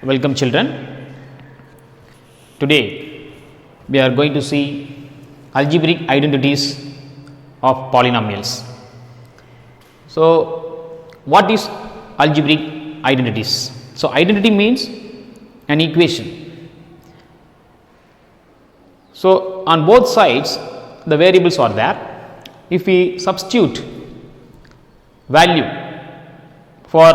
Welcome children. Today we are going to see algebraic identities of polynomials. So what is algebraic identities? So identity means an equation. So on both sides the variables are there. If we substitute value for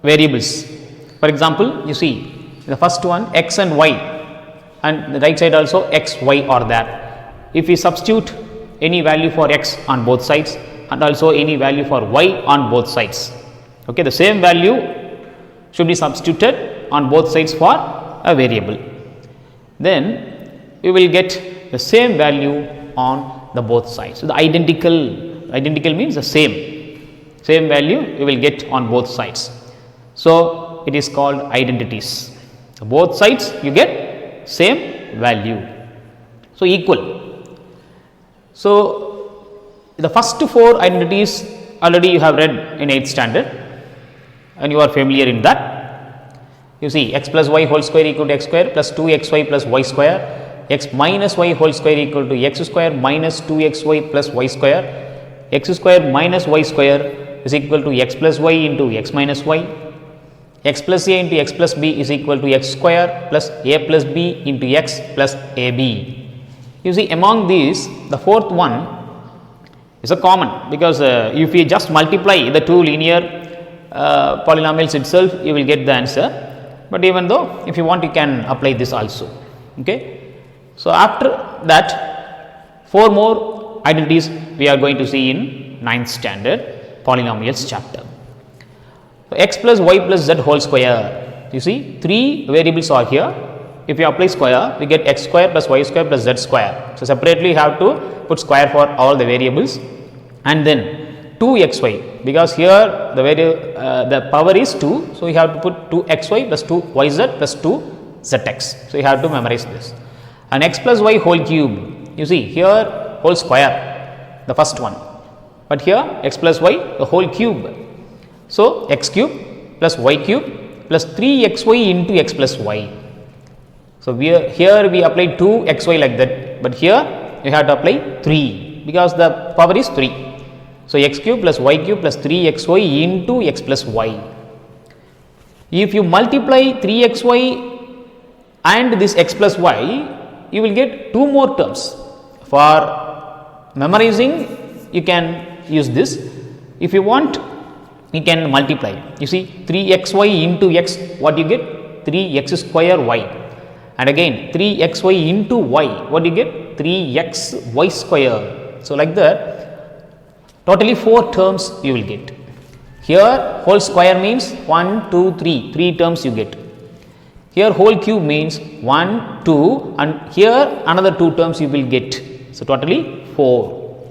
variables, for example, you see the first one x and y, and the right side also x, y are there. If we substitute any value for x on both sides and also any value for y on both sides, okay, the same value should be substituted on both sides for a variable, then we will get the same value on the both sides. So the identical means the same value you will get on both sides. So it is called identities. So both sides you get same value, so equal. So the first four identities already you have read in 8th standard and you are familiar in that. You see x plus y whole square equal to x square plus 2xy plus y square, x minus y whole square equal to x square minus 2xy plus y square, x square minus y square is equal to x plus y into x minus y, x plus a into x plus b is equal to x square plus a plus b into x plus ab. You see, among these the fourth one is a common, because if you just multiply the two linear polynomials itself you will get the answer, but even though if you want you can apply this also. Okay. So after that four more identities we are going to see in 9th standard polynomials chapter. So x plus y plus z whole square, you see three variables are here. If you apply square we get x square plus y square plus z square. So separately you have to put square for all the variables, and then 2xy, because here the power is 2, so you have to put 2xy plus 2yz plus 2zx. So you have to memorize this. And x plus y whole cube, you see here whole square the first one, but here x plus y the whole cube. So x cube plus y cube plus 3xy into x plus y. So here we apply 2xy like that, but here you have to apply 3 because the power is 3. So x cube plus y cube plus 3xy into x plus y. If you multiply 3xy and this x plus y, you will get two more terms. For memorizing you can use this. If you want you can multiply. You see 3xy into x, what you get? 3x square y, and again 3xy into y, what you get? 3xy square. So like that totally 4 terms you will get. Here whole square means 1 2 3 terms you get. Here whole cube means 1 2, and here another 2 terms you will get. So totally 4.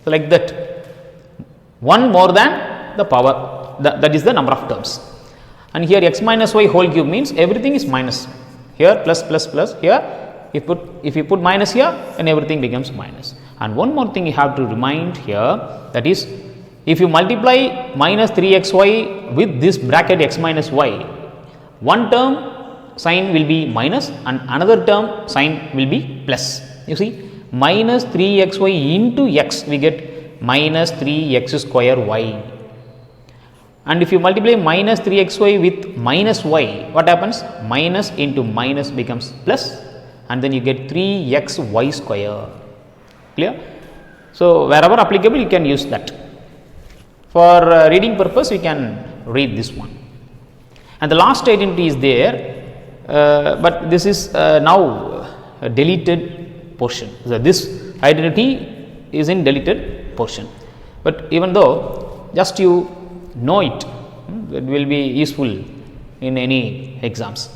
So like that, one more than the power, that is the number of terms. And here x minus y whole cube means everything is minus. Here plus plus plus, here if you put minus here, then everything becomes minus. And one more thing you have to remind here, that is if you multiply minus 3xy with this bracket x minus y, one term sign will be minus and another term sign will be plus. You see minus 3xy into x, we get minus 3x square y. And if you multiply minus 3xy with minus y, what happens? Minus into minus becomes plus, and then you get 3xy square. Clear? So wherever applicable you can use that. For reading purpose you can read this one. And the last identity is there, but this is now a deleted portion. So this identity is in deleted portion, but even though just you know it, it will be useful in any exams.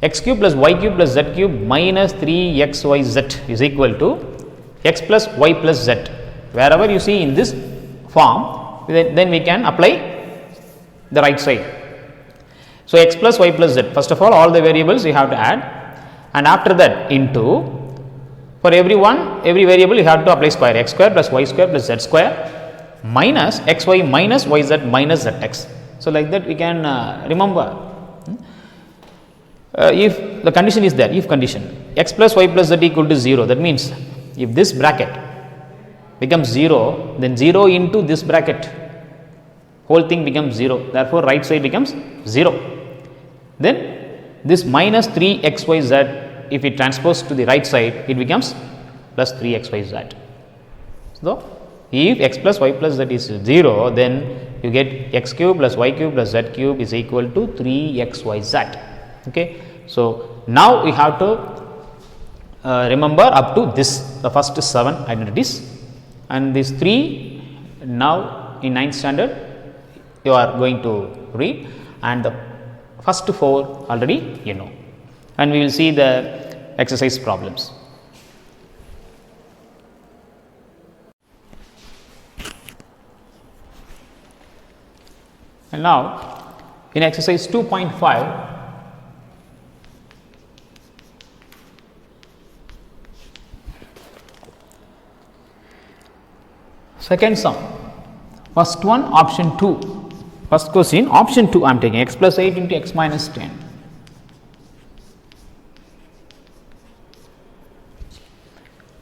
X cube plus y cube plus z cube minus 3xyz is equal to x plus y plus z. Wherever you see in this form, then we can apply the right side. So x plus y plus z, first of all the variables you have to add, and after that into, for every variable you have to apply square, x square plus y square plus z square minus xy minus yz minus zx. So like that we can remember. if the condition is there, if condition x plus y plus z equal to 0, that means if this bracket becomes 0, then 0 into this bracket, whole thing becomes 0, therefore right side becomes 0. Then this minus 3xyz, if it transposed to the right side, it becomes plus 3xyz. So if x plus y plus z is 0, then you get x cube plus y cube plus z cube is equal to 3xyz. Okay. So now we have to remember up to this, the first 7 identities, and these 3 now in 9th standard you are going to read, and the first 4 already you know, and we will see the exercise problems. And now in exercise 2.5, second sum, first one option 2, first question option 2 I am taking x plus 8 into x minus 10.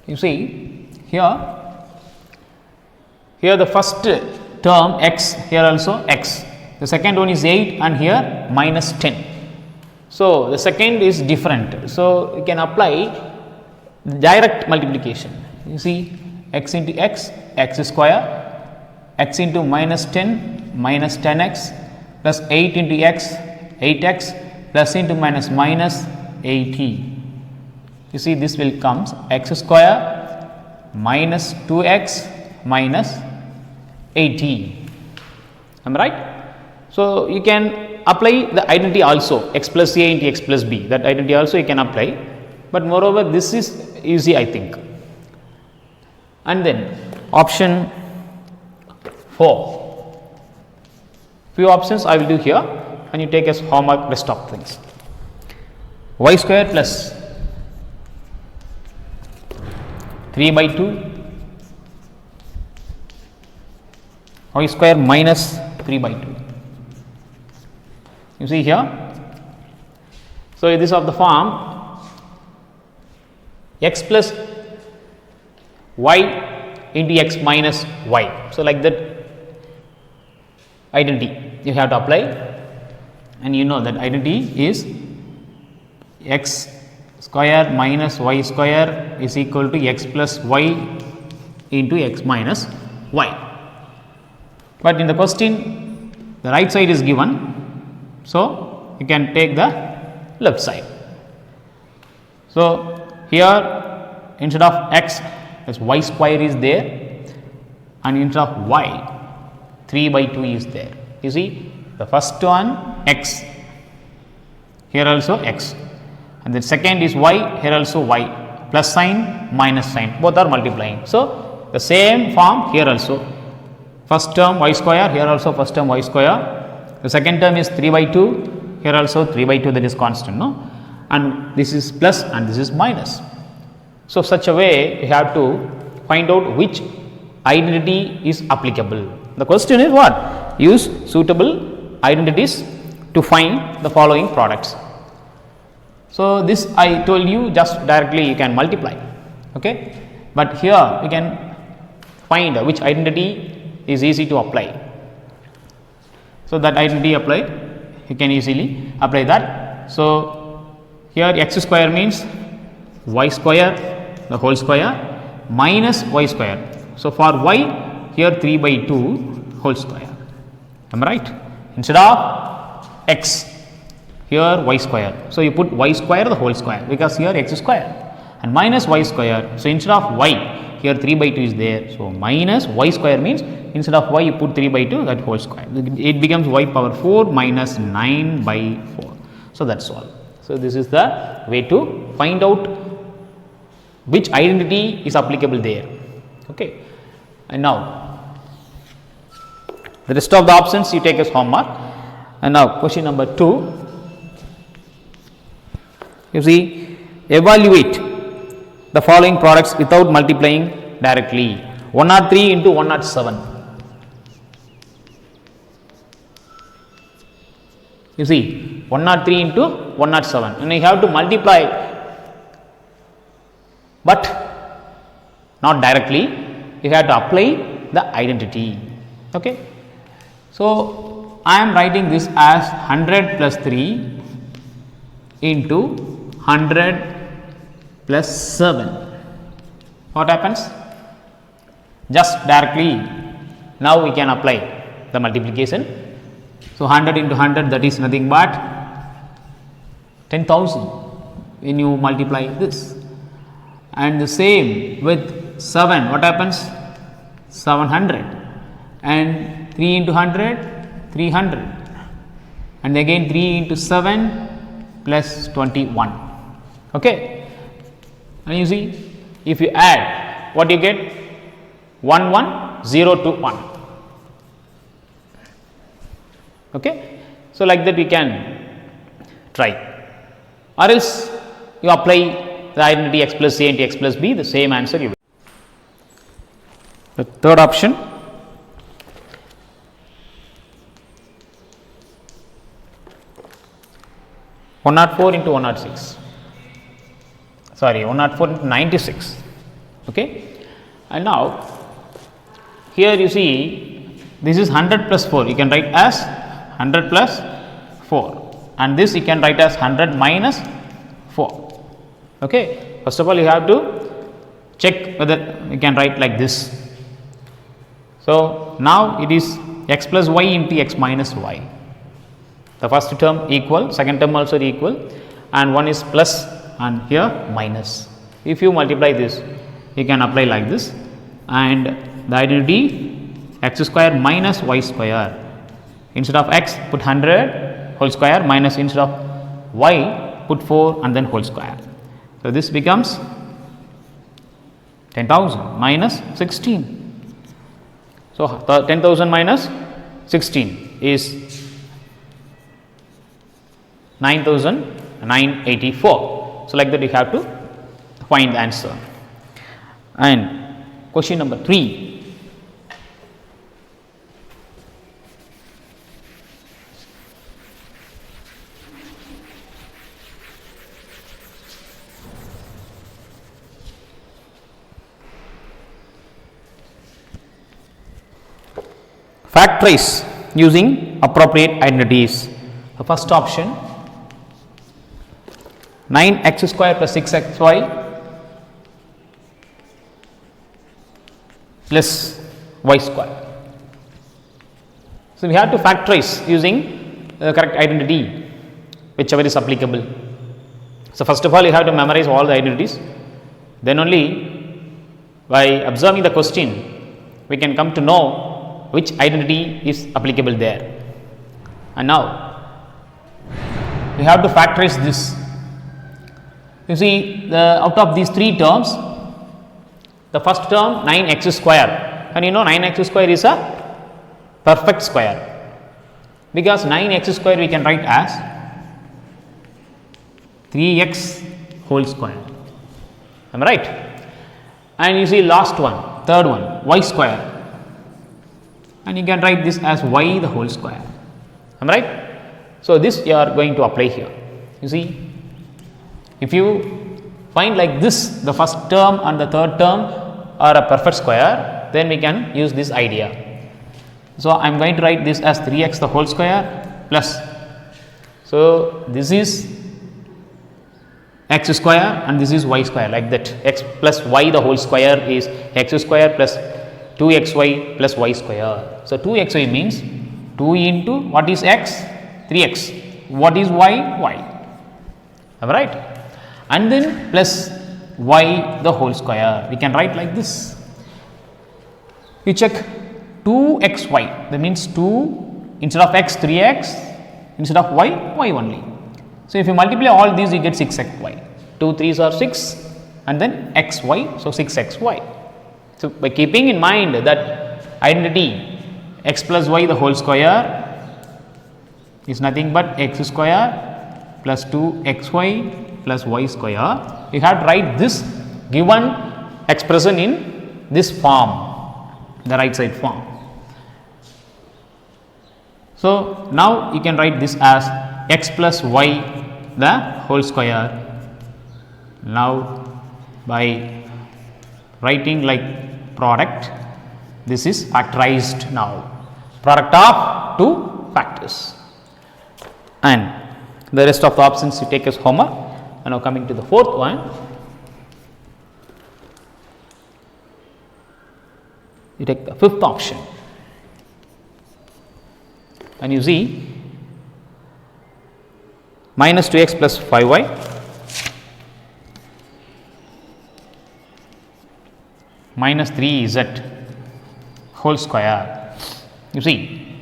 You see here the first term x, here also x, the second one is 8 and here minus 10. So the second is different, so you can apply direct multiplication. You see x into x, x square, x into minus 10, minus 10x, plus 8 into x, 8x, plus into minus minus 80. You see this will comes x square minus 2x minus 80. Am I right? So you can apply the identity also, x plus a into x plus b, that identity also you can apply, but moreover this is easy I think. And then option 4, few options I will do here and you take as homework rest of things. Y square plus 3 by 2, y square minus 3 by 2. You see here, so it is of the form x plus y into x minus y. So like that identity you have to apply, and you know that identity is x square minus y square is equal to x plus y into x minus y. But in the question the right side is given, so you can take the left side. So here instead of x, as y square is there, and instead of y 3 by 2 is there. You see the first one x, here also x, and the second is y, here also y, plus sign minus sign, both are multiplying. So the same form here also, first term y square, here also first term y square, the second term is 3 by 2, here also 3 by 2, that is constant, no, and this is plus and this is minus. So such a way you have to find out which identity is applicable. The question is what? Use suitable identities to find the following products. So this I told you just directly you can multiply, okay, but here you can find which identity is easy to apply. So that identity apply, you can easily apply that. So here x square means y square the whole square minus y square. So for y here 3 by 2 whole square. Am I right? Instead of x, here y square. So you put y square the whole square, because here x square, and minus y square. So instead of y, here 3 by 2 is there. So minus y square means instead of y you put 3 by 2, that whole square. It becomes y power 4 minus 9 by 4. So that's all. So this is the way to find out which identity is applicable there. Okay. And now the rest of the options you take as homework. And now question number 2. You see, evaluate the following products without multiplying directly. 103 into 107. You see, 103 into 107, and you have to multiply, but not directly, you have to apply the identity. Okay. So, I am writing this as 100 plus 3 into 100 plus 7. What happens? Just directly now we can apply the multiplication. So, 100 into 100, that is nothing but 10,000 when you multiply this, and the same with 7, what happens? 700, and 3 into 100, 300, and again 3 into 7 plus 21. Okay. And you see, if you add, what you get? 1 1 0 2 1. Okay. So, like that we can try, or else you apply the identity x plus a into x plus b, the same answer you will. The third option, one not 4 into 106, sorry, 104 into 96. Okay. And now here you see, this is 100 plus 4, you can write as 100 plus 4, and this you can write as 100 minus 4. Okay. First of all, you have to check whether you can write like this. So, now it is x plus y into x minus y. The first term equal, second term also equal, and one is plus and here minus. If you multiply this, you can apply like this, and the identity x square minus y square. Instead of x, put 100 whole square, minus instead of y, put 4 and then whole square. So, this becomes 10,000 minus 16. So, 10,000 minus 16 is 9,984. So, like that you have to find the answer. And question number 3. Factorize using appropriate identities. The first option, 9x square plus 6xy plus y square. So, we have to factorize using the correct identity, whichever is applicable. So, first of all, you have to memorize all the identities, then only by observing the question we can come to know which identity is applicable there. And now we have to factorize this. You see, out of these 3 terms, the first term 9x square, and you know 9x square is a perfect square, because 9x square we can write as 3x whole square. Am I right? And you see last one, third one, y square, and you can write this as y the whole square. Am I right? So, this you are going to apply here. You see, if you find like this, the first term and the third term are a perfect square, then we can use this idea. So, I am going to write this as 3x the whole square plus. So, this is x square and this is y square, like that. X plus y the whole square is x square plus 2xy plus y square. So, 2xy means 2 into what is x? 3x. What is y? Y. Am I right? And then plus y the whole square. We can write like this. You check 2xy, that means 2 instead of x 3x, instead of y, y only. So, if you multiply all these, you get 6xy. 2 3s are 6 and then xy, so 6xy. So, by keeping in mind that identity x plus y the whole square is nothing but x square plus 2xy plus y square, you have to write this given expression in this form, the right side form. So, now you can write this as x plus y the whole square. Now by writing like product, this is factorized now, product of two factors, and the rest of the options you take as homework. And now coming to the fourth one, you take the fifth option and you see minus 2x plus 5y minus 3z whole square. You see,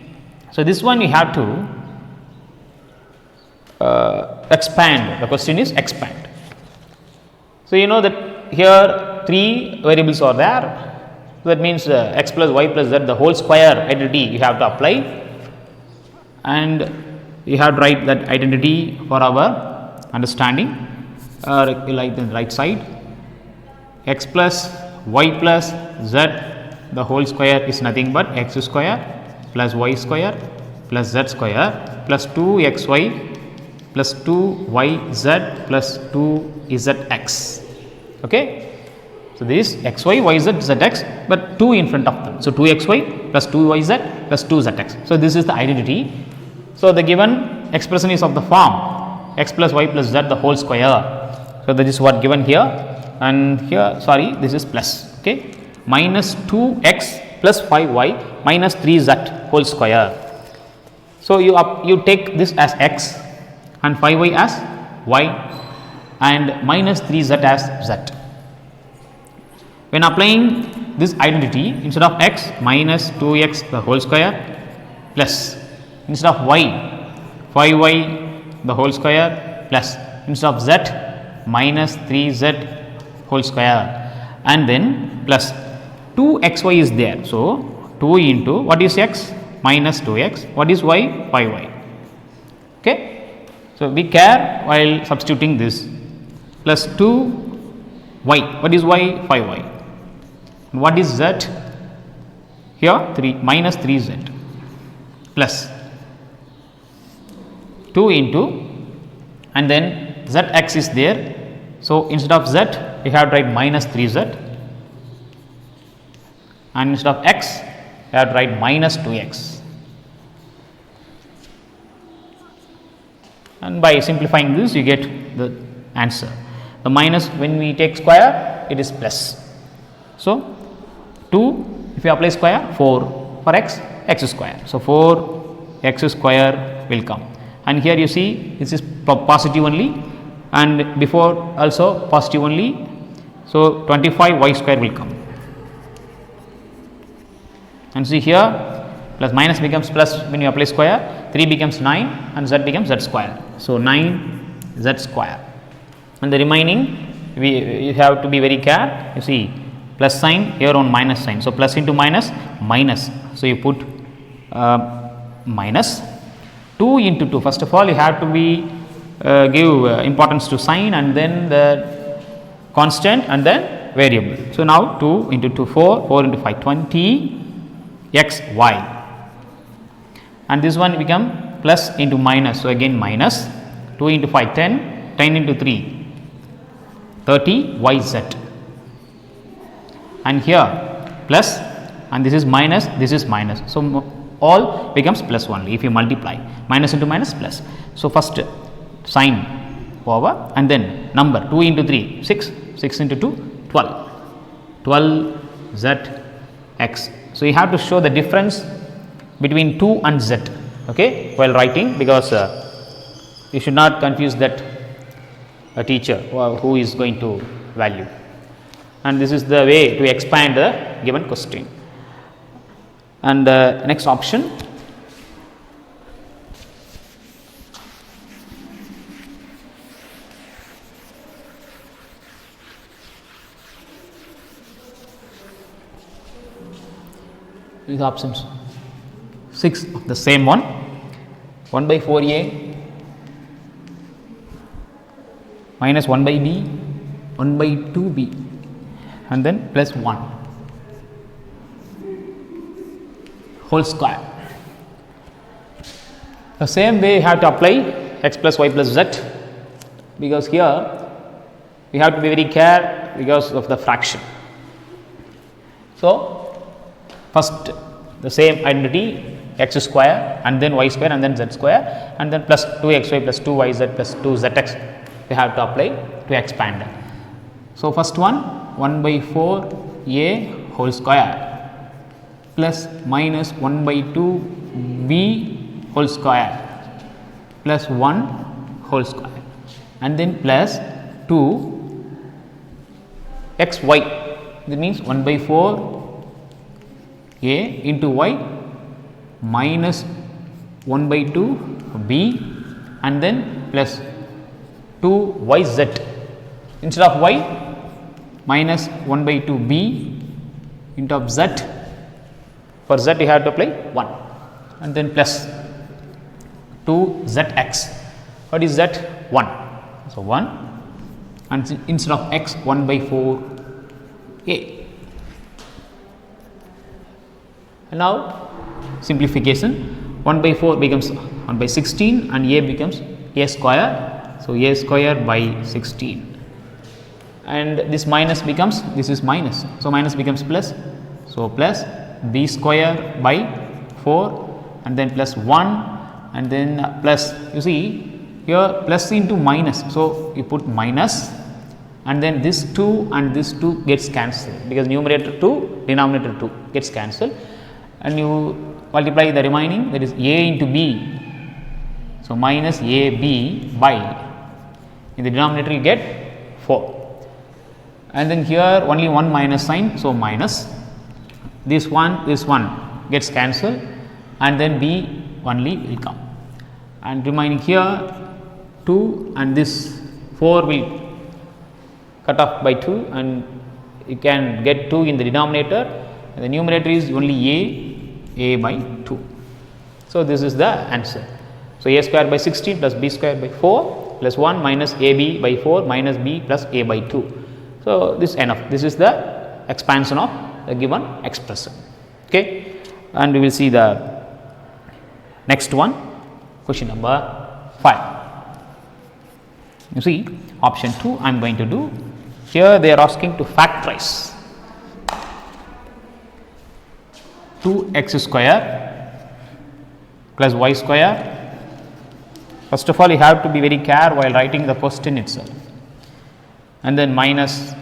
so this one you have to expand. The question is expand. So you know that here three variables are there. So that means x plus y plus z, the whole square identity you have to apply, and you have to write that identity for our understanding, like the right side. X plus y plus z, the whole square is nothing but x square plus y square plus z square plus 2xy plus 2yz plus 2zx. Okay. So this xy, yz, zx, but 2 in front of them. So 2xy plus 2yz plus 2zx. So this is the identity. So the given expression is of the form x plus y plus z the whole square. So that is what given here, and here sorry, this is plus. Okay, minus 2x plus 5y minus 3z whole square. So you take this as x and 5y as y and minus 3z as z. When applying this identity, instead of x minus 2x the whole square plus, instead of y 5y the whole square plus, instead of z minus 3z whole square, and then plus 2xy is there. So 2 into what is x minus 2x, what is y 5y. Okay. So be care while substituting this, plus 2y, what is y 5y. What is z? Here 3 minus 3z plus 2 into, and then zx is there. So instead of z you have to write minus 3z, and instead of x you have to write minus 2x. And by simplifying this you get the answer. The minus, when we take square, it is plus. So 2, if you apply square, 4 for x, x square. So 4x square will come, and here you see this is positive only, and before also positive only. So 25y square will come, and see here plus minus becomes plus when you apply square, 3 becomes 9 and z becomes z square. So 9z square, and the remaining you have to be very careful. You see plus sign here on minus sign. So plus into minus, minus. So you put minus 2 into 2. First of all, you have to be give importance to sign, and then the constant, and then variable. So now 2 into 2 4, 4 into 5 20 x y, and this one become plus into minus. So again minus 2 into 5 10, 10 into 3 30 y z, and here plus, and this is minus, this is minus. So all becomes plus only if you multiply minus into minus plus. So first sign over, and then number 2 into 3 6, 6 into 2 12, 12 z x. So you have to show the difference between 2 and z, okay, while writing, because you should not confuse that a teacher who is going to value. And this is the way to expand the given question. And next option, these options 6 of the same one, 1 by 4a minus 1 by b, 1 by 2b, and then plus 1 whole square. The same way you have to apply x plus y plus z because here we have to be very careful because of the fraction. So, first the same identity x square and then y square and then z square and then plus 2xy plus 2yz plus 2zx we have to apply to expand. So, first one 1 by 4 a whole square plus minus 1 by 2 b whole square plus 1 whole square and then plus 2 x y, that means 1 by 4 a into y minus 1 by 2 b and then plus 2 y z, instead of y minus 1 by 2 b into of z, for z you have to apply 1 and then plus 2 z x. What is that? 1. So, 1 and instead of x 1 by 4 a. And now simplification, 1 by 4 becomes 1 by 16 and a becomes a square. So, a square by 16 and this minus becomes, this is minus. So, minus becomes plus. So, plus b square by 4 and then plus 1 and then plus, you see here plus into minus. So, you put minus and then this 2 and this 2 gets cancelled because numerator 2 denominator 2 gets cancelled and you multiply the remaining, that is a into b. So, minus a b by, in the denominator you get 4 and then here only one minus sign. So, minus this one gets cancelled and then b only will come and remaining here 2 and this 4 will cut off by 2 and you can get 2 in the denominator and the numerator is only a by 2. So, this is the answer. So, a square by 16 plus b square by 4 plus 1 minus ab by 4 minus b plus a by 2. So, this enough. This is the expansion of the given expression. Okay. And we will see the next one, question number 5. You see option 2 I am going to do. Here they are asking to factorize 2x square plus y square. First of all, you have to be very careful while writing the question itself and then minus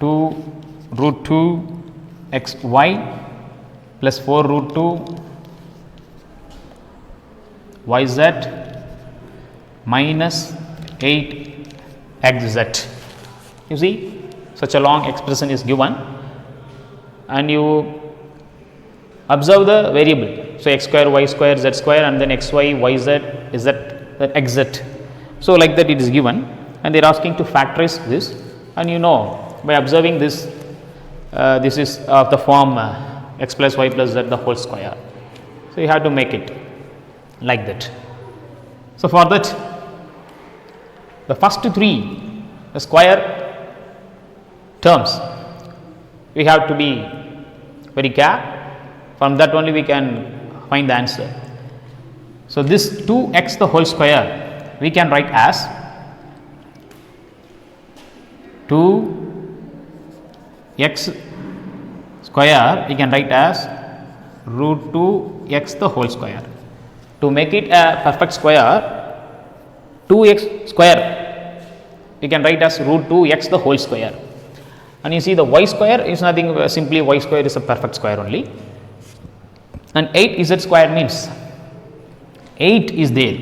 2 root 2 x y plus 4 root 2 y z minus 8 x z. You see such a long expression is given and you observe the variable. So, x square y square z square and then x y y z is that x z. So, like that it is given and they are asking to factorize this and you know by observing this, this is of the form x plus y plus z the whole square. So, you have to make it like that. So, for that the first 3 the square terms we have to be very careful, from that only we can find the answer. So, this 2x the whole square we can write as 2x square, we can write as root 2x the whole square. To make it a perfect square, 2x square we can write as root 2x the whole square and you see the y square is nothing, simply y square is a perfect square only and 8z square means 8 is there.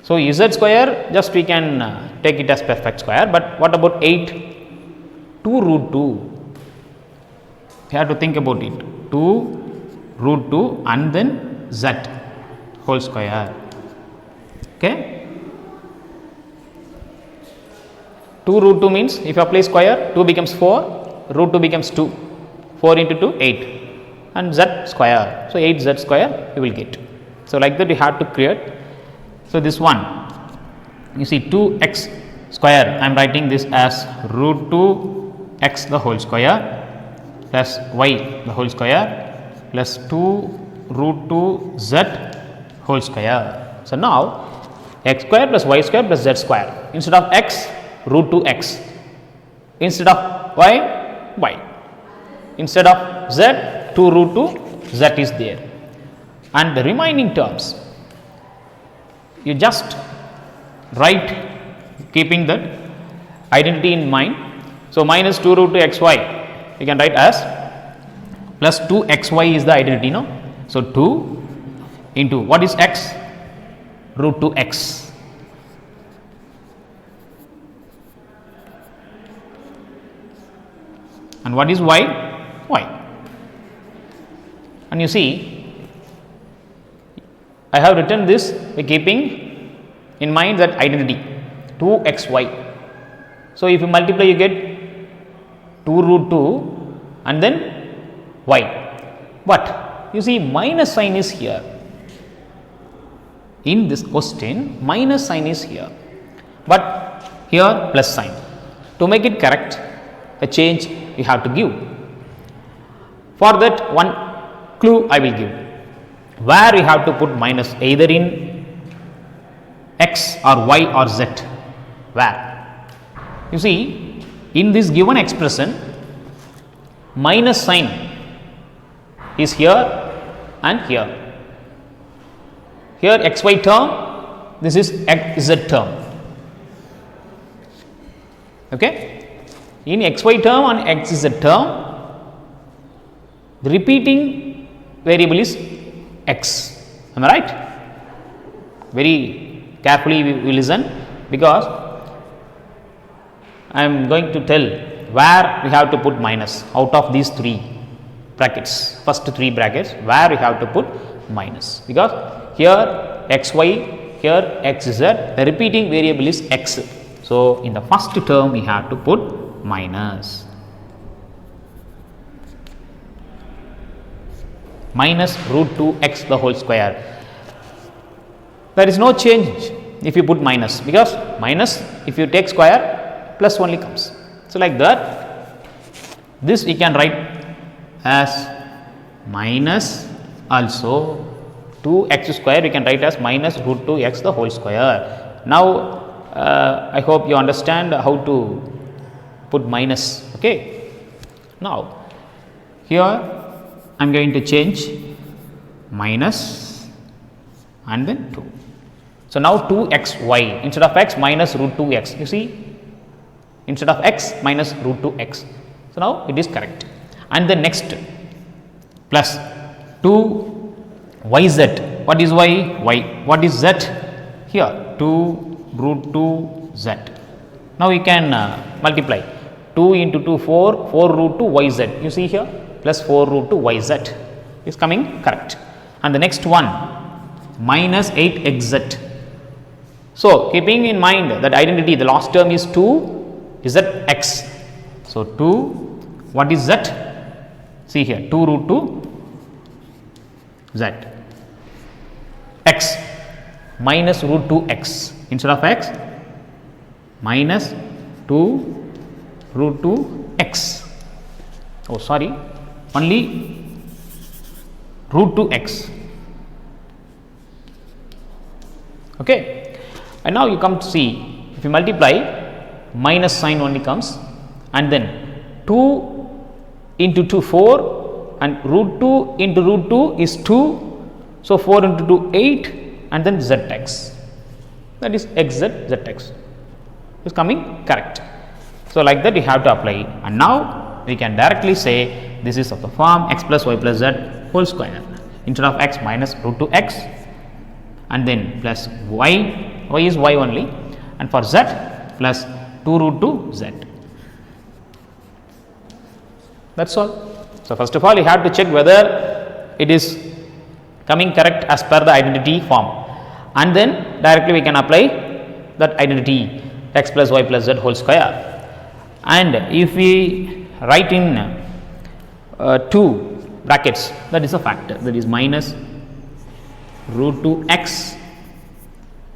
So, z square just we can take it as perfect square, but what about 8? 2 root 2, you have to think about it, 2 root 2 and then z whole square. Okay. 2 root 2 means if you apply square 2 becomes 4, root 2 becomes 2, 4 into 2 8 and z square. So, 8 z square you will get. So, like that you have to create. So, this one you see 2x square I am writing this as root 2 x the whole square plus y the whole square plus 2 root 2 z whole square. So, now x square plus y square plus z square. Instead of x, root 2 x. Instead of y, y. Instead of z, 2 root 2 z is there. And the remaining terms, you just write keeping that identity in mind. So, minus 2 root 2 xy, you can write as plus 2 xy is the identity, no? So, 2 into what is x? Root 2 x. And what is y? Y. And you see, I have written this by keeping in mind that identity 2xy. So, if you multiply, you get 2 root 2 and then y. But you see, minus sign is here. In this question, minus sign is here, but here plus sign. To make it correct, a change you have to give. For that, one clue I will give, where you have to put minus, either in x or y or z. Where? You see, in this given expression, minus sign is here and here. Here xy term, this is xz term. Okay? In xy term and xz term, the repeating variable is x. Am I right? Very carefully we listen, because I am going to tell where we have to put minus out of these three brackets, first three brackets, where we have to put minus, because here xy, here xz, the repeating variable is x. So, in the first term we have to put minus. Minus root 2x the whole square. There is no change if you put minus, because minus, if you take square, plus only comes. So, like that, this we can write as minus also 2x square, we can write as minus root 2x the whole square. Now, I hope you understand how to put minus. Okay. Now, here I am going to change minus and then 2. So, now 2xy, instead of x minus root 2x, you see, instead of x minus root 2x. So, now it is correct. And the next plus 2 yz. What is y? Y. What is z? Here 2 root 2 z. Now you can multiply 2 into 2 4, 4 root 2 yz. You see here, plus 4 root 2 yz is coming correct. And the next one, minus 8xz. So, keeping in mind that identity, the last term is 2 zx. So, 2, what is z? See here, 2 root 2 z. X minus root 2 x, instead of x minus 2 root 2 x. Oh, sorry, only root 2 x. Okay. And now you come to see, if you multiply, minus sign only comes, and then 2 into 2 4, and root 2 into root 2 is 2. So, 4 into 2 8, and then zx, that is xz zx is coming correct. So, like that you have to apply, and now we can directly say this is of the form x plus y plus z whole square, instead of x minus root 2 x, and then plus y, y is y only, and for z plus 2 root 2 z. That is all. So, first of all you have to check whether it is coming correct as per the identity form, and then directly we can apply that identity x plus y plus z whole square. And if we write in 2 brackets, that is a factor, that is minus root 2 x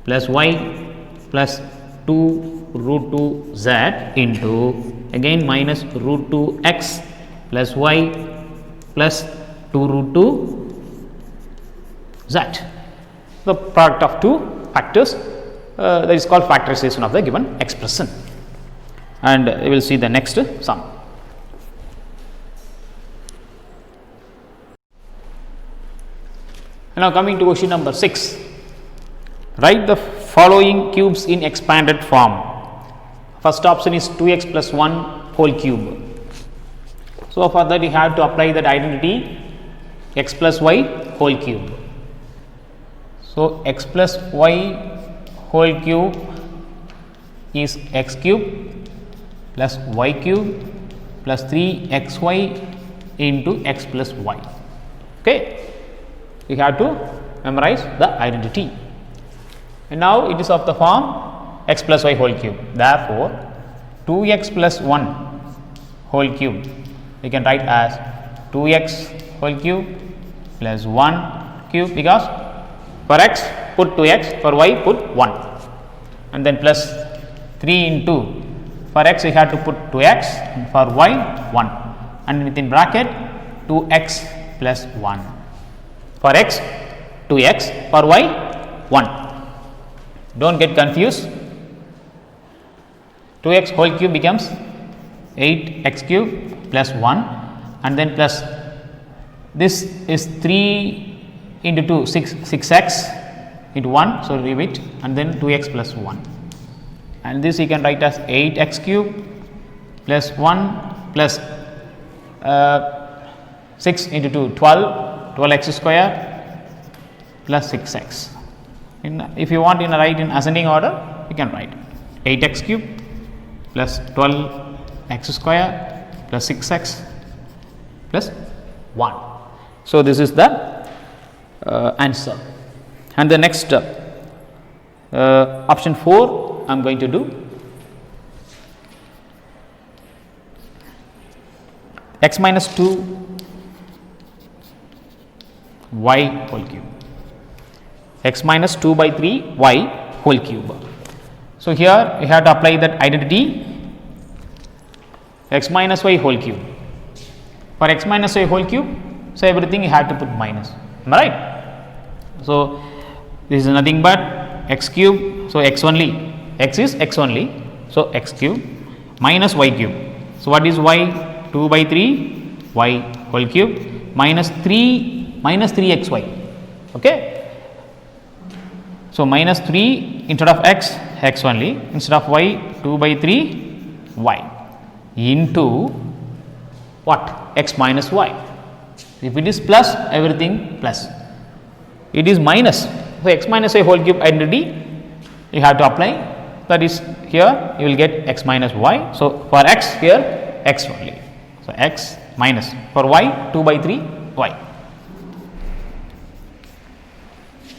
plus y plus 2 root 2 z into again minus root 2 x plus y plus 2 root 2 z. The product of two factors that is called factorization of the given expression. And we will see the next sum. Now coming to question number 6, write the following cubes in expanded form. First option is 2x plus 1 whole cube. So for that you have to apply that identity x plus y whole cube. So x plus y whole cube is x cube plus y cube plus 3xy into x plus y. Okay. You have to memorize the identity, and now it is of the form x plus y whole cube. Therefore, 2x plus 1 whole cube we can write as 2x whole cube plus 1 cube, because for x put 2x, for y put 1, and then plus 3 into, for x we have to put 2x, and for y 1, and within bracket 2x plus 1. For x 2x, for y 1. Do not get confused. 2x whole cube becomes 8x cube plus 1, and then plus this is 3 into 2 6x into 1, so leave it, and then 2x plus 1, and this you can write as 8x cube plus 1 plus 6 into 2 12x square plus 6x. If you want in a write in ascending order, you can write 8x cube plus 12x square plus 6x plus 1. So this is the answer. And the next option 4 I am going to do. X minus 2 y whole cube, x minus 2 by 3 y whole cube. So here you have to apply that identity x minus y whole cube. For x minus y whole cube, so everything you have to put minus, am I right? So this is nothing but x cube, so x only, x is x only, so x cube minus y cube. So what is y? 2 by 3 y whole cube minus 3xy. Okay. So minus 3 instead of x, x only, instead of y 2 by 3 y into what? X minus y. If it is plus, everything plus. It is minus, so x minus y whole cube identity you have to apply. That is, here you will get x minus y. So for x, here x only. So x minus, for y 2 by 3 y.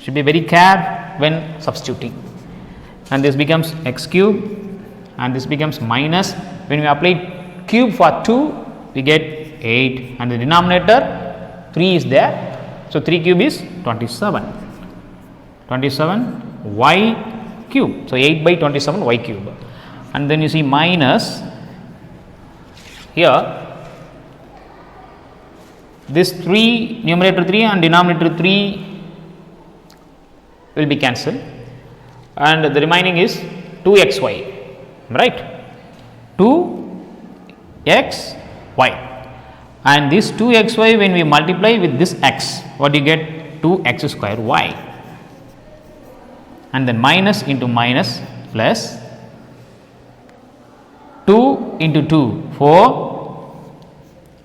Should be very careful when substituting, and this becomes x cube and this becomes minus. When we apply cube for 2, we get 8, and the denominator 3 is there. So 3 cube is 27 y cube. So 8 by 27 y cube, and then you see minus here. This 3, numerator 3 and denominator 3 will be cancelled, and the remaining is 2xy, right? 2xy, and this 2xy when we multiply with this x, what do you get? 2x square y, and then minus into minus plus 2 into 2 4,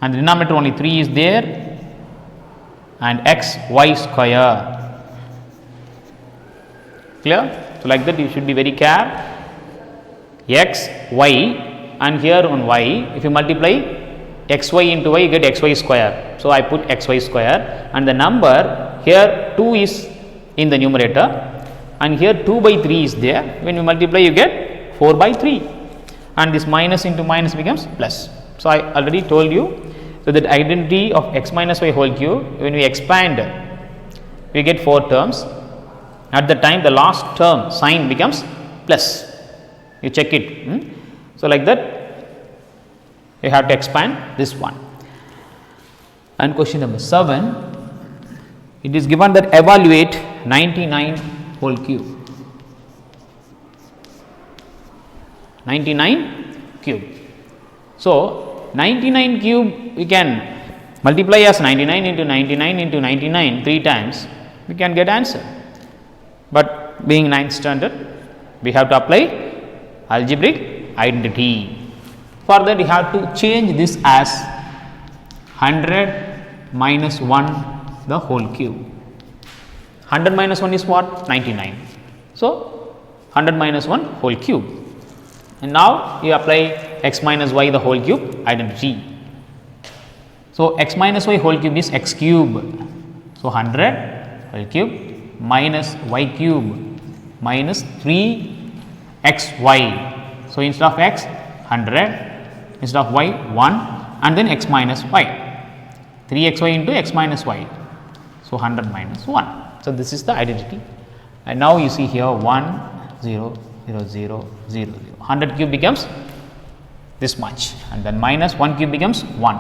and the denominator only 3 is there, and x y square. Clear? So like that you should be very careful. X y, and here on y, if you multiply xy into y, you get xy square. So I put xy square, and the number here 2 is in the numerator, and here 2 by 3 is there. When you multiply, you get 4 by 3, and this minus into minus becomes plus. So I already told you, so that identity of x minus y whole cube, when we expand, we get 4 terms. At the time, the last term sign becomes plus. You check it. So like that, you have to expand this one. And question number 7, it is given that evaluate 99 whole cube. 99 cube. So, 99 cube we can multiply as 99 into 99 into 99 3 times, we can get answer. But being 9th standard, we have to apply algebraic identity. For that, we have to change this as 100 minus 1 the whole cube. 100 minus 1 is what? 99. So, 100 minus 1 whole cube. And now, you apply x minus y the whole cube identity. So, x minus y whole cube is x cube. So, 100 whole cube minus y cube minus 3 xy. So, instead of x 100, instead of y 1, and then x minus y. 3xy into x minus y. So, 100 minus 1. So, this is the identity. And now, you see here 1 0 0 0 0 100 cube becomes this much, and then minus 1 cube becomes 1,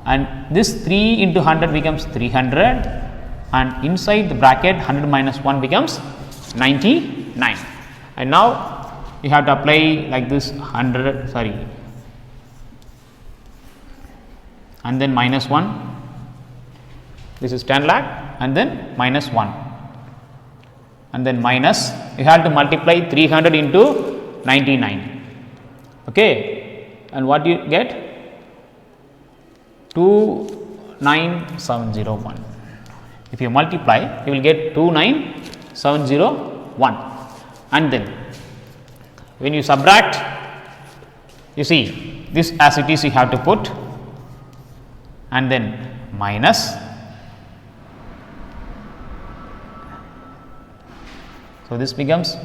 and this 3 into 100 becomes 300, and inside the bracket 100 minus 1 becomes 99. And now, you have to apply like this 100, sorry, and then minus 1, this is 10 lakh, and then minus 1, and then minus, you have to multiply 300 into 99, okay, and what you get? 29701. If you multiply, you will get 29701, and then when you subtract, you see this as it is you have to put, and then minus. So, this becomes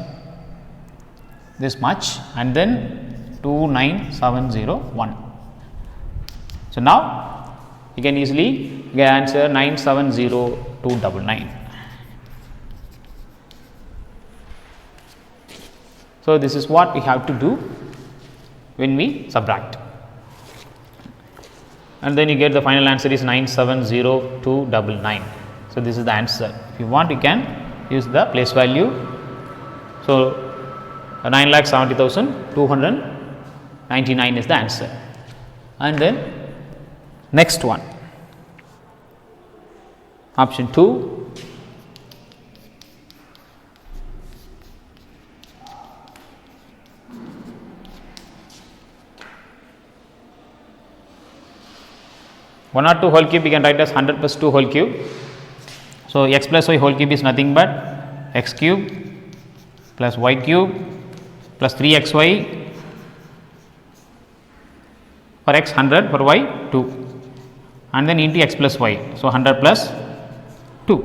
this much, and then 29701. So, now you can easily get answer 970299. So, this is what we have to do when we subtract, and then you get the final answer is 970299. So, this is the answer. If you want, you can use the place value. So, 9,70,299 is the answer. And then next one, option 2. One or two whole cube we can write as 100 plus 2 whole cube. So, x plus y whole cube is nothing but x cube plus y cube plus 3xy for x 100, for y 2, and then into x plus y. So, 100 plus 2,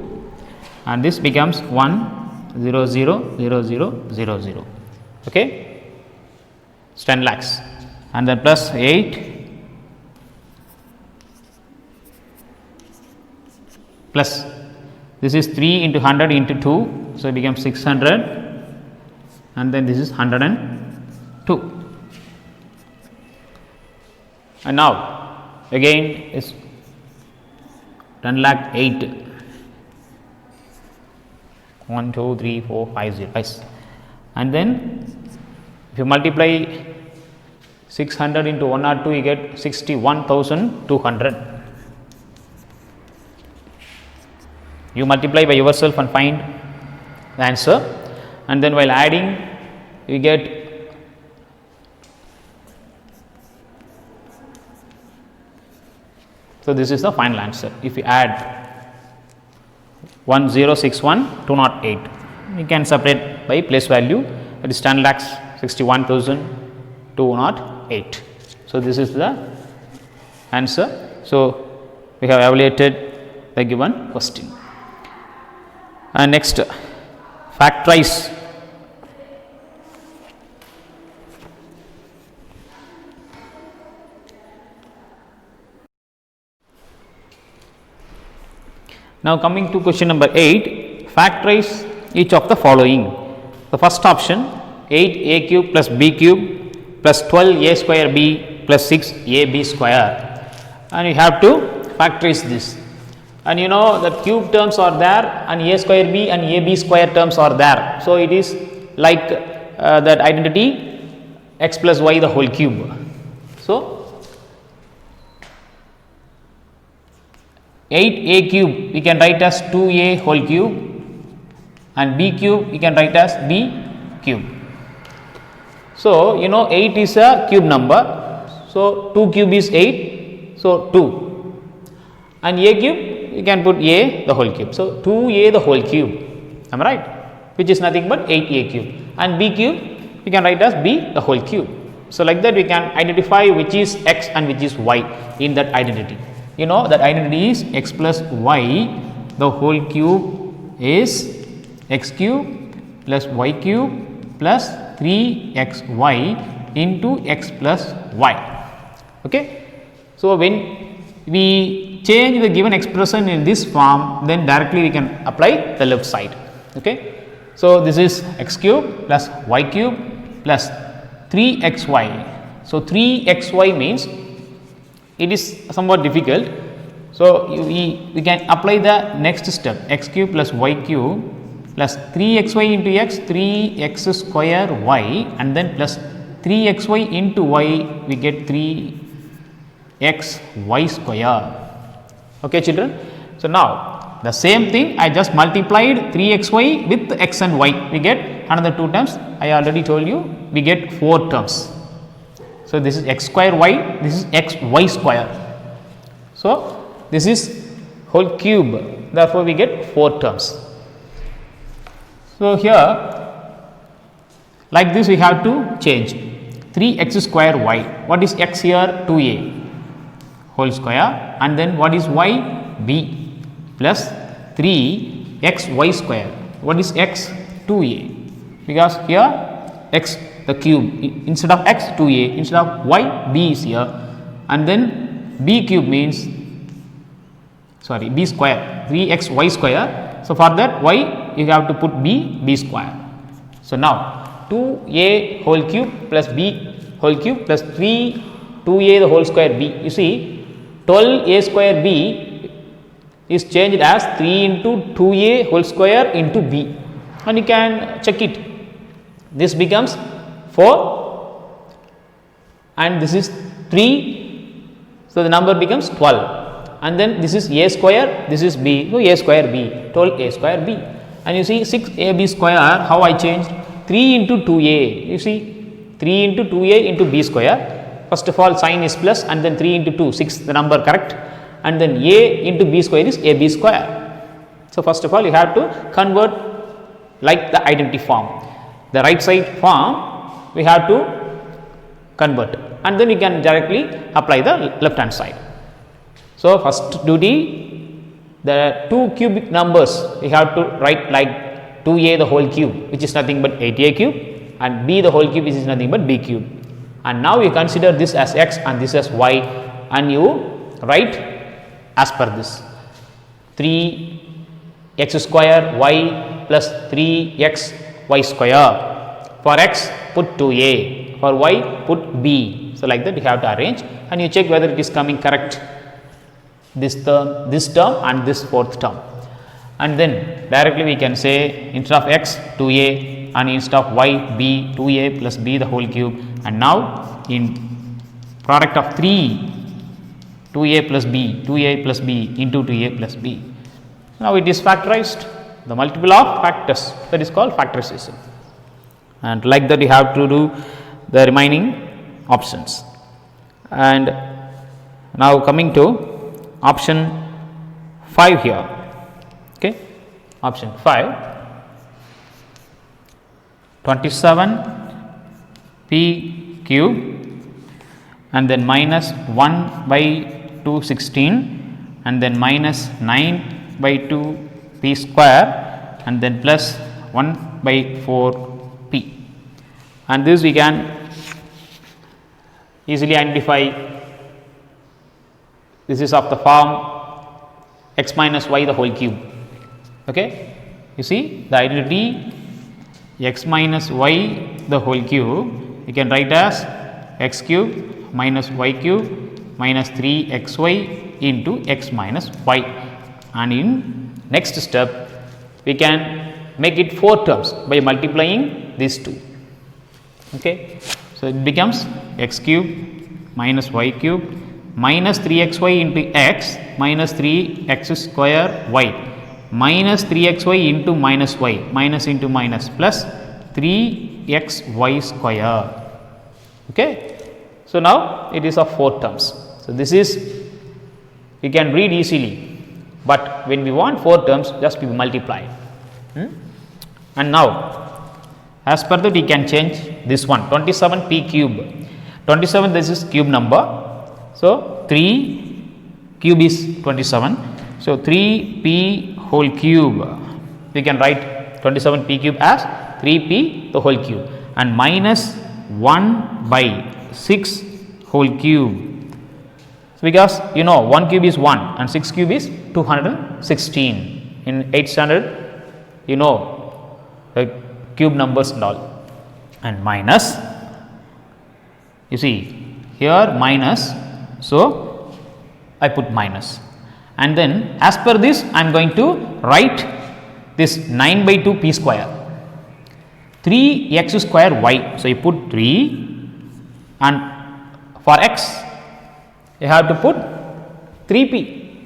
and this becomes 1 0 0 0 0 0 0, okay, it's 10 lakhs, and then plus 8 plus this is 3 into 100 into 2. So, it becomes 600, and then this is 102, and now again is 10 lakh 8, 1 2 3 4 5 0, and then if you multiply 600 into 102, you get 61,200. You multiply by yourself and find the answer, and then while adding you get so this is the final answer. If you add 1061,208, you can separate by place value, that is 10 lakhs 61,208. So, this is the answer. So, we have evaluated the given question. And next, factorize. Now, coming to question number 8, factorize each of the following. The first option, 8a cube plus b cube plus 12a square b plus 6ab square, and you have to factorize this. And you know that cube terms are there, and a square b and ab square terms are there. So, it is like that identity x plus y the whole cube. So, 8a cube we can write as 2a whole cube, and b cube we can write as b cube. So, you know 8 is a cube number. So, 2 cube is 8. So, 2, and a cube you can put a the whole cube. So, 2a the whole cube, am I right, which is nothing but 8a cube, and b cube we can write as b the whole cube. So, like that we can identify which is x and which is y in that identity. You know that identity is x plus y the whole cube is x cube plus y cube plus 3xy into x plus y. Okay. So, when we change the given expression in this form, then directly we can apply the left side. Okay. So, this is x cube plus y cube plus 3xy. So, 3xy means it is somewhat difficult. So, we can apply the next step, x cube plus y cube plus 3xy into x, 3x square y, and then plus 3xy into y, we get 3xy square. Okay, children. So, now the same thing I just multiplied 3xy with x and y, we get another 2 terms. I already told you we get 4 terms. So, this is x square y, this is x y square. So, this is whole cube, therefore, we get 4 terms. So, here like this we have to change 3x square y. What is x here? 2a whole square, and then what is y? b plus 3xy square. What is x? 2a, because here x the cube, instead of x 2a, instead of y b is here, and then b cube means b square, 3xy square. So, for that y you have to put b square. So, now 2a whole cube plus b whole cube plus 2a the whole square b. You see 12a square b is changed as 3 into 2a whole square into b, and you can check it. This becomes 4 and this is 3. So, the number becomes 12, and then this is a square, this is b. So, a square b, 12a square b, and you see 6ab square, how I changed 3 into 2a. You see 3 into 2a into b square. First of all, sign is plus, and then 3 into 2, 6 the number correct, and then a into b square is ab square. So, first of all you have to convert like the identity form, the right side form we have to convert, and then you can directly apply the left hand side. So, first duty, the 2 cubic numbers we have to write like 2a the whole cube, which is nothing but 8a cube, and b the whole cube, which is nothing but b cube. And now you consider this as x and this as y, and you write as per this 3x square y plus 3x y square. For x put 2a, for y put b. So, like that you have to arrange, and you check whether it is coming correct, this term and this 4th term, and then directly we can say instead of x 2a and instead of y b, 2a plus b the whole cube, and now in product of 3 2a plus b, 2a plus b into 2a plus b. Now, it is factorized, the multiple of factors, that is called factorization, and like that you have to do the remaining options. And now coming to option 5 here. Okay. Option 5, 27 p cube and then minus 1 by 216 and then minus 9 by 2 p square and then plus 1 by 4 p, and this we can easily identify. This is of the form x minus y the whole cube. Okay. You see the identity x minus y the whole cube, you can write as x cube minus y cube minus 3xy into x minus y, and in next step we can make it 4 terms by multiplying these two. Okay. So, it becomes x cube minus y cube minus 3xy into x minus 3x square y minus 3xy into minus y minus into minus plus 3xy square. Okay. So, now it is of 4 terms. So, this is you can read easily, but when we want 4 terms just we multiply. And now as per that we can change this one 27 p cube. 27 this is cube number. So, 3 cube is 27. So, 3 p whole cube we can write 27 p cube as 3 p the whole cube and minus 1 by 6 whole cube. Because you know 1 cube is 1 and 6 cube is 216. In 8th standard you know the cube numbers and all, and minus, you see here minus, so I put minus, and then as per this I am going to write this 9 by 2 p square 3x square y. So, you put 3 and for x you have to put 3p.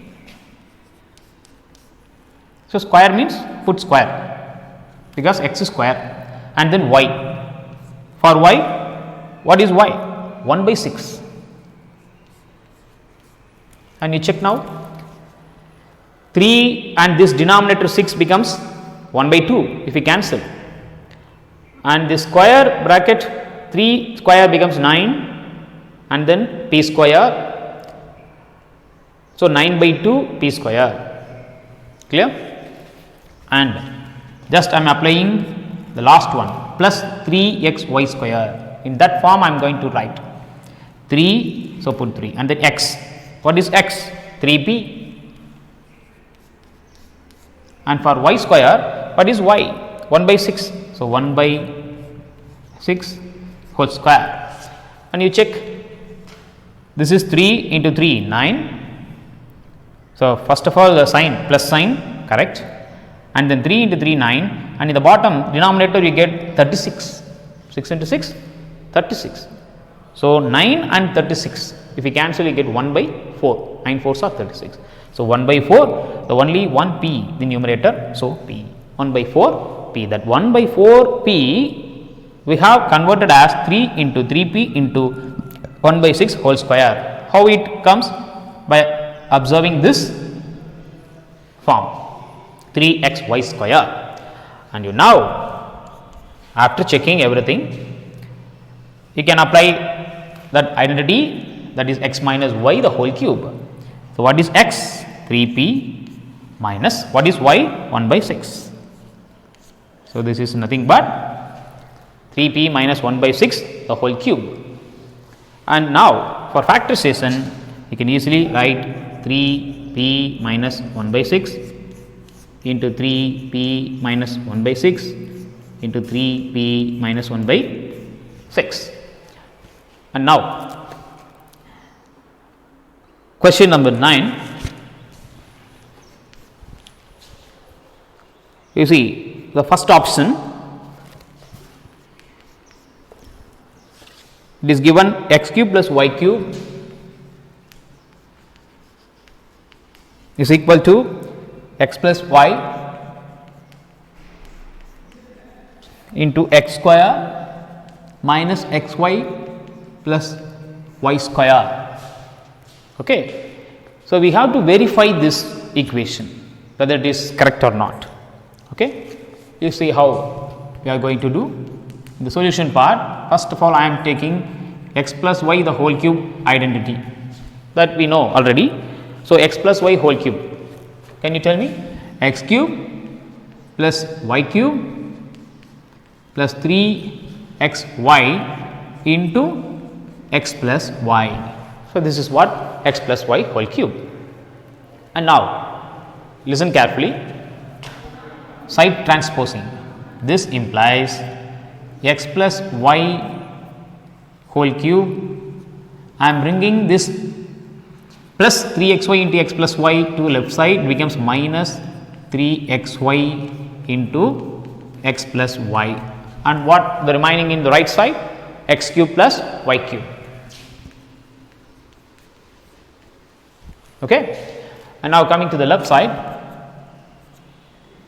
So, square means put square because x is square, and then y. For y, what is y? 1 by 6. And you check now 3 and this denominator 6 becomes 1 by 2 if we cancel, and this square bracket 3 square becomes 9 and then p square. So, 9 by 2 p square, clear, and just I am applying the last one plus 3xy square. In that form I am going to write 3, so put 3 and then x. What is x? 3p, and for y square what is y? 1 by 6. So, 1 by 6 whole square, and you check this is 3 into 3 9. So, first of all the sign plus sign correct, and then 3 into 3 9, and in the bottom denominator you get 36, 6 into 6 36. So, 9 and 36 if you cancel you get 1 by 4, 9 4s are 36. So, 1 by 4 the only 1 p the numerator, so p 1 by 4 p, that 1 by 4 p we have converted as 3 into 3 p into 1 by 6 whole square. How it comes? By observing this form 3xy square, and you now after checking everything you can apply that identity, that is x minus y the whole cube. So, what is x? 3p minus what is y? 1 by 6. So, this is nothing but 3p minus 1 by 6 the whole cube, and now for factorization you can easily write 3p minus 1 by 6 into 3p minus 1 by 6 into 3p minus 1 by 6. And now question number 9, you see the first option, it is given x cube plus y cube is equal to x plus y into x square minus xy plus y square. Okay. So, we have to verify this equation whether it is correct or not. Okay. You see how we are going to do the solution part. First of all I am taking x plus y the whole cube identity, that we know already. So, x plus y whole cube, can you tell me? X cube plus y cube plus 3xy into x plus y. So, this is what x plus y whole cube. And now listen carefully, side transposing, this implies x plus y whole cube, I am bringing this plus 3xy into x plus y to left side becomes minus 3xy into x plus y, and what the remaining in the right side x cube plus y cube. Okay. And now coming to the left side,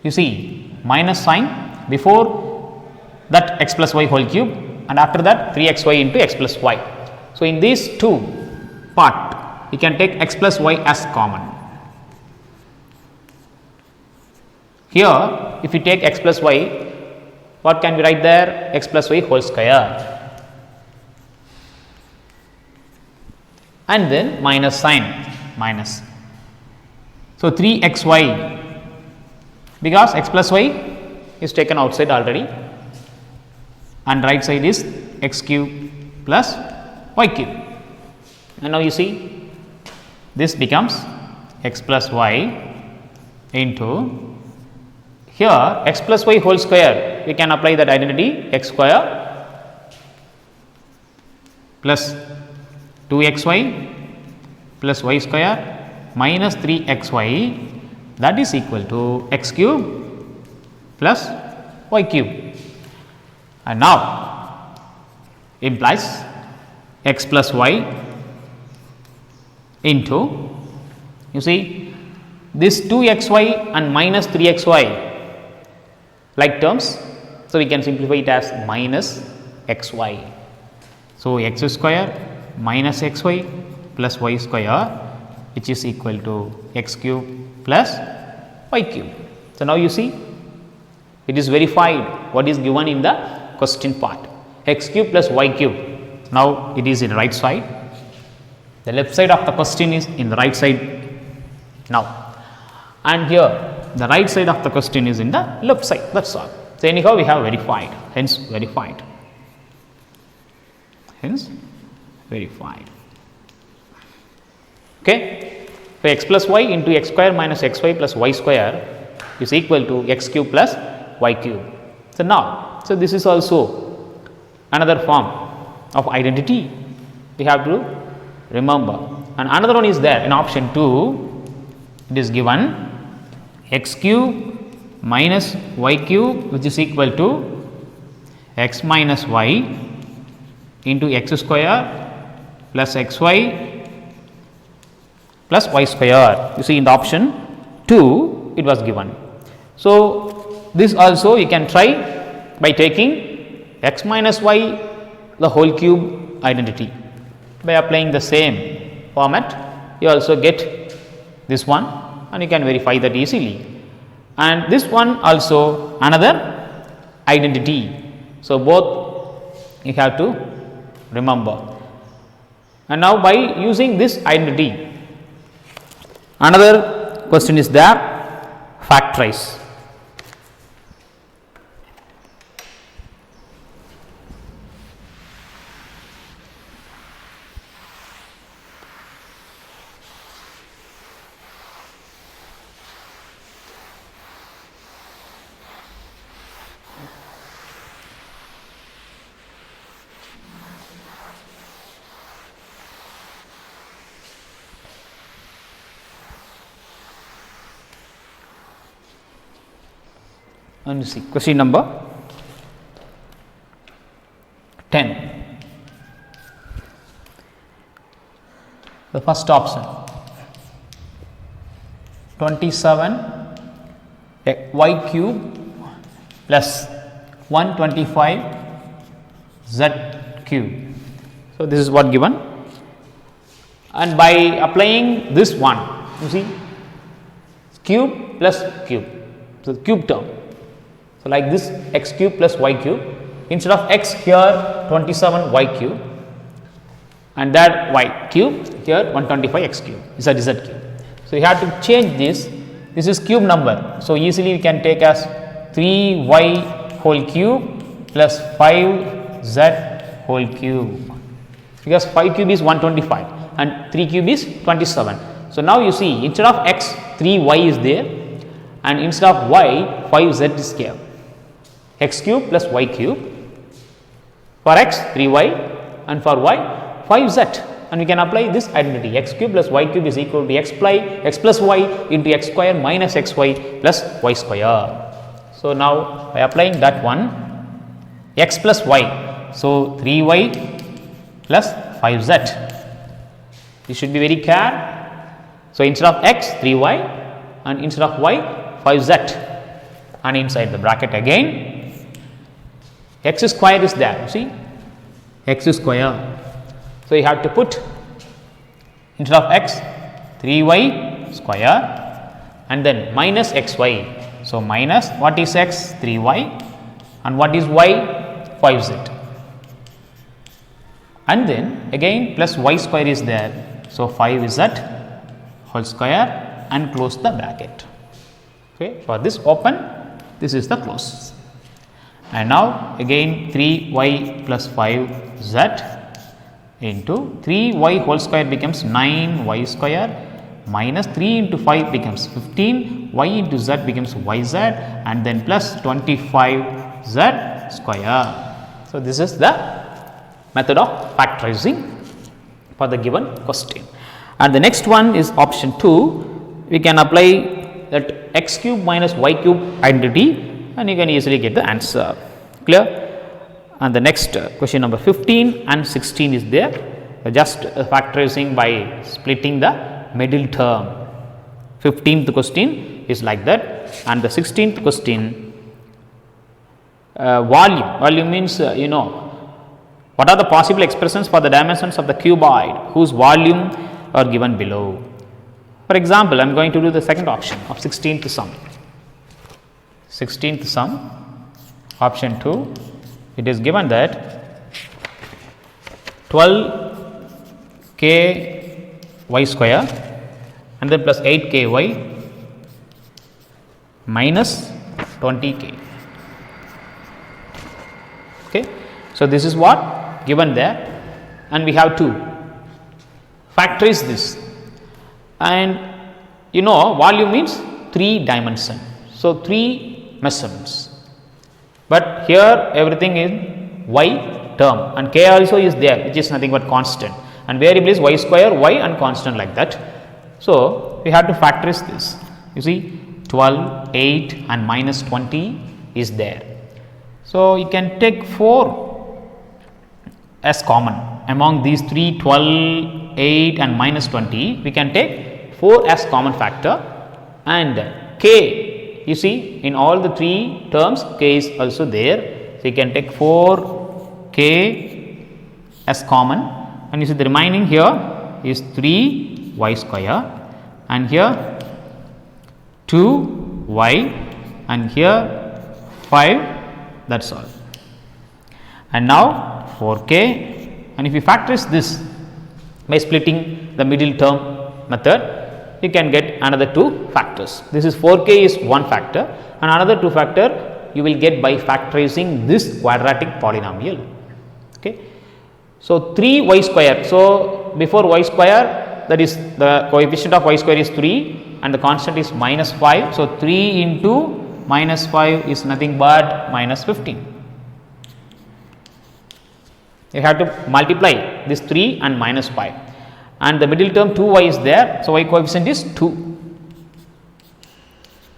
you see minus sign before that x plus y whole cube, and after that 3xy into x plus y. So, in these two part, we can take x plus y as common. Here, if you take x plus y, what can we write there? X plus y whole square, and then minus sign, minus. So, 3xy, because x plus y is taken outside already, and right side is x cube plus y cube. And now you see this becomes x plus y into, here x plus y whole square, we can apply that identity, x square plus 2xy plus y square minus 3xy, that is equal to x cube plus y cube. And now implies x plus y into, you see this 2xy and minus 3xy like terms. So, we can simplify it as minus xy. So, x square minus xy plus y square, which is equal to x cube plus y cube. So, now you see it is verified what is given in the question part, x cube plus y cube. Now, it is in right side, the left side of the question is in the right side now, and here the right side of the question is in the left side, that is all. So, anyhow we have verified, hence verified, hence verified. Okay. So, x plus y into x square minus xy plus y square is equal to x cube plus y cube. So, now, so this is also another form of identity we have to remember, and another one is there in option 2, it is given x cube minus y cube, which is equal to x minus y into x square plus xy plus y square. You see in the option 2 it was given. So, this also you can try by taking x minus y the whole cube identity. By applying the same format, you also get this one, and you can verify that easily. And this one also another identity. So, both you have to remember. And now, by using this identity, another question is there, factorize. And you see question number 10, the first option 27 y cube plus 125 z cube. So, this is what given, and by applying this one, you see cube plus cube, so cube term. So, like this x cube plus y cube, instead of x here 27 y cube and that y cube, here 125 x cube is a z cube. So, you have to change this is cube number. So, easily we can take as 3y whole cube plus 5z whole cube, because 5 cube is 125 and 3 cube is 27. So, now you see instead of x 3y is there, and instead of y 5z is here, x cube plus y cube, for x 3y and for y 5z, and we can apply this identity, x cube plus y cube is equal to x plus y into x square minus xy plus y square. So, now by applying that one, x plus y So, 3y plus 5z. You should be very careful. So, instead of x 3y and instead of y 5z, and inside the bracket again x square is there, you see x square. So, you have to put instead of x 3y square and then minus xy. So, minus what is x 3y and what is y 5z, and then again plus y square is there. So, 5z whole square and close the bracket. Okay. For this open, this is the close, and now again 3y plus 5z into 3y whole square becomes 9y square minus 3 into 5 becomes 15, y into z becomes yz, and then plus 25z square. So, this is the method of factorizing for the given question. And the next one is option 2. We can apply that x cube minus y cube identity and you can easily get the answer. Clear? And the next question number 15 and 16 is there. Just factorizing by splitting the middle term. 15th question is like that, and the 16th question volume means you know what are the possible expressions for the dimensions of the cuboid whose volume are given below. For example, I am going to do the second option of 16th sum. 16th sum, option 2, it is given that 12k y square and then plus 8k y minus 20k. Okay. So, this is what given there, and we have to factorize this, and you know volume means 3 dimension. So, 3 measurements, but here everything in y term and k also is there, which is nothing but constant, and variable is y square, y and constant like that. So, we have to factorize this. You see 12, 8 and minus 20 is there. So, you can take 4 as common among these 3, 12, 8 and minus 20. We can take 4 as common factor, and k, you see in all the 3 terms k is also there. So, you can take 4k as common, and you see the remaining here is 3y square, and here 2y, and here 5, that is all. And now 4k, and if you factorize this by splitting the middle term method, you can get another 2 factors. This is 4k is one factor, and another 2 factor you will get by factorizing this quadratic polynomial. Okay. So, 3y square. So, before y square, that is the coefficient of y square is 3 and the constant is minus 5. So, 3 into minus 5 is nothing but minus 15. You have to multiply this 3 and minus 5, and the middle term 2y is there. So, y coefficient is 2.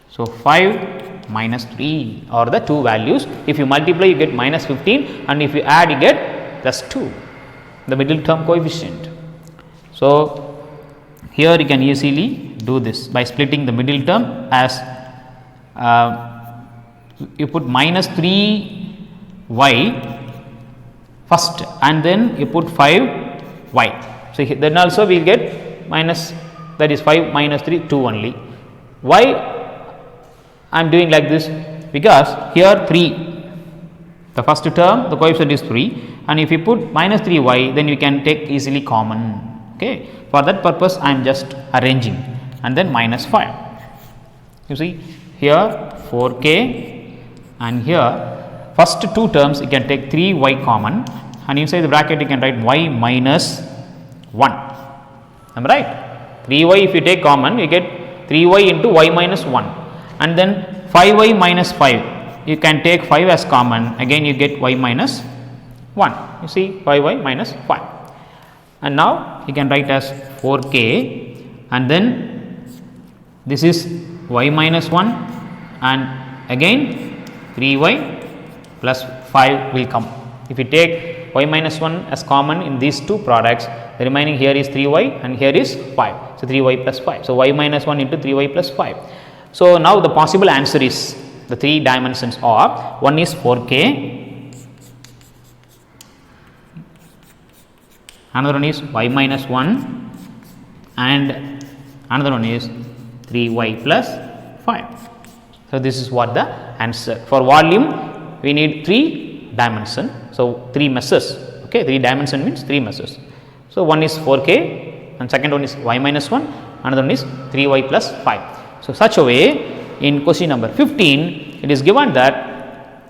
So, 5 minus 3 are the 2 values. If you multiply, you get minus 15, and if you add, you get plus 2, the middle term coefficient. So, here you can easily do this by splitting the middle term as you put minus 3y first, and then you put 5y. So, then also we will get minus, that is 5 minus 3, 2 only. Why I am doing like this? Because here 3, the first term the coefficient is 3, and if you put minus 3y, then you can take easily common. Okay. For that purpose I am just arranging, and then minus 5. You see here 4k, and here first 2 terms you can take 3y common, and inside the bracket you can write y minus 1. Am I right? 3y if you take common, you get 3y into y minus 1, and then 5y minus 5, you can take 5 as common, again you get y minus 1. You see 5y minus 5, and now you can write as 4k, and then this is y minus 1, and again 3y plus 5 will come. If you take y minus 1 as common in these two products, the remaining here is 3y and here is 5. So, 3y plus 5. So, y minus 1 into 3y plus 5. So, now the possible answer is, the three dimensions are, one is 4k, another one is y minus 1 and another one is 3y plus 5. So, this is what the answer. For volume, we need 3 dimension. So, 3 meshes, okay, 3 dimension means 3 meshes. So, one is 4k and second one is y minus 1, another one is 3y plus 5. So, such a way, in question number 15, it is given that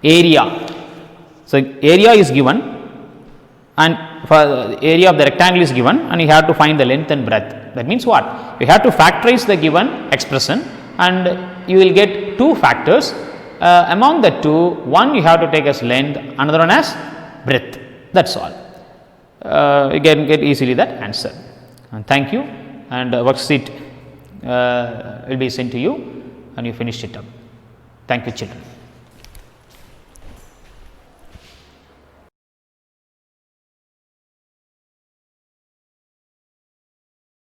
area. So, area is given and for the area of the rectangle is given and you have to find the length and breadth. That means what? You have to factorize the given expression and you will get 2 factors. Among the 2, one you have to take as length, another one as breadth. That is all. You can get easily that answer. And thank you, and worksheet will be sent to you and you finish it up. Thank you, children.